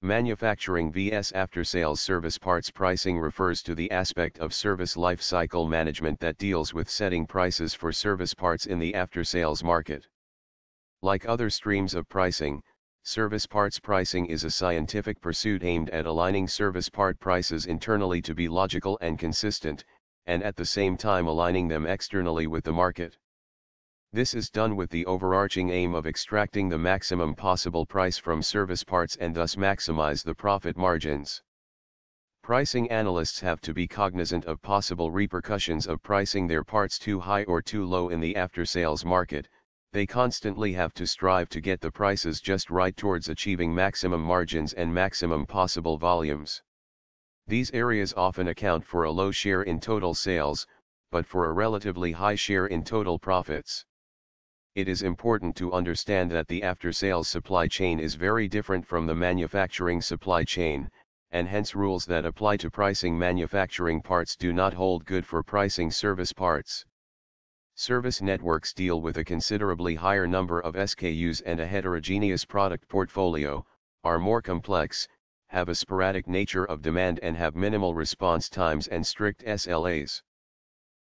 Manufacturing vs. after-sales service parts pricing refers to the aspect of service life cycle management that deals with setting prices for service parts in the after-sales market. Like other streams of pricing, service parts pricing is a scientific pursuit aimed at aligning service part prices internally to be logical and consistent, and at the same time aligning them externally with the market. This is done with the overarching aim of extracting the maximum possible price from service parts and thus maximize the profit margins. Pricing analysts have to be cognizant of possible repercussions of pricing their parts too high or too low in the after-sales market. They constantly have to strive to get the prices just right towards achieving maximum margins and maximum possible volumes. These areas often account for a low share in total sales, but for a relatively high share in total profits. It is important to understand that the after-sales supply chain is very different from the manufacturing supply chain, and hence rules that apply to pricing manufacturing parts do not hold good for pricing service parts. Service networks deal with a considerably higher number of SKUs and a heterogeneous product portfolio, are more complex, have a sporadic nature of demand and have minimal response times and strict SLAs.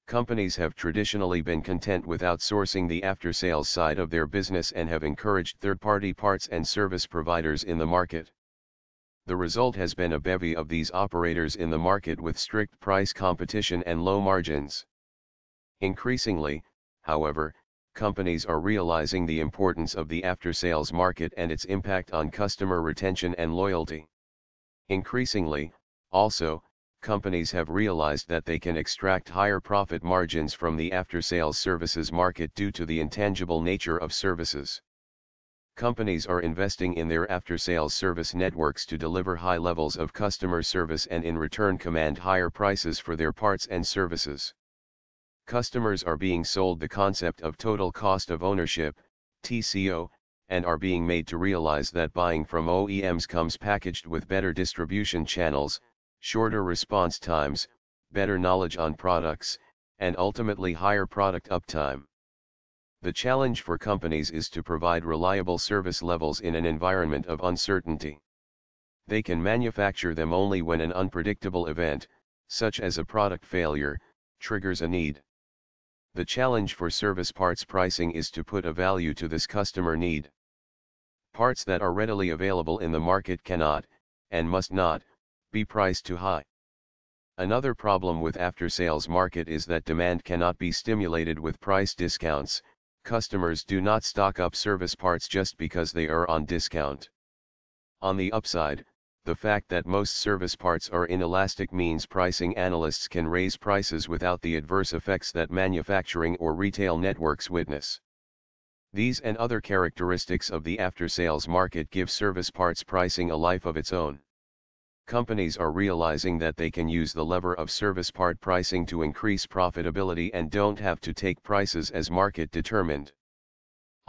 Companies have traditionally been content with outsourcing the after-sales side of their business and have encouraged third-party parts and service providers in the market. The result has been a bevy of these operators in the market with strict price competition and low margins. Increasingly, however, companies are realizing the importance of the after-sales market and its impact on customer retention and loyalty. Increasingly, also, companies have realized that they can extract higher profit margins from the after-sales services market due to the intangible nature of services. Companies are investing in their after-sales service networks to deliver high levels of customer service and in return command higher prices for their parts and services. Customers are being sold the concept of total cost of ownership, TCO, and are being made to realize that buying from OEMs comes packaged with better distribution channels, shorter response times, better knowledge on products, and ultimately higher product uptime. The challenge for companies is to provide reliable service levels in an environment of uncertainty. They can manufacture them only when an unpredictable event, such as a product failure, triggers a need. The challenge for service parts pricing is to put a value to this customer need. Parts that are readily available in the market cannot, and must not, be priced too high. Another problem with after-sales market is that demand cannot be stimulated with price discounts. Customers do not stock up service parts just because they are on discount. On the upside, the fact that most service parts are inelastic means pricing analysts can raise prices without the adverse effects that manufacturing or retail networks witness. These and other characteristics of the after-sales market give service parts pricing a life of its own. Companies are realizing that they can use the lever of service part pricing to increase profitability and don't have to take prices as market determined.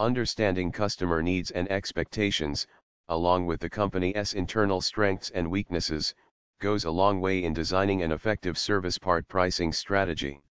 Understanding customer needs and expectations, along with the company's internal strengths and weaknesses, goes a long way in designing an effective service part pricing strategy.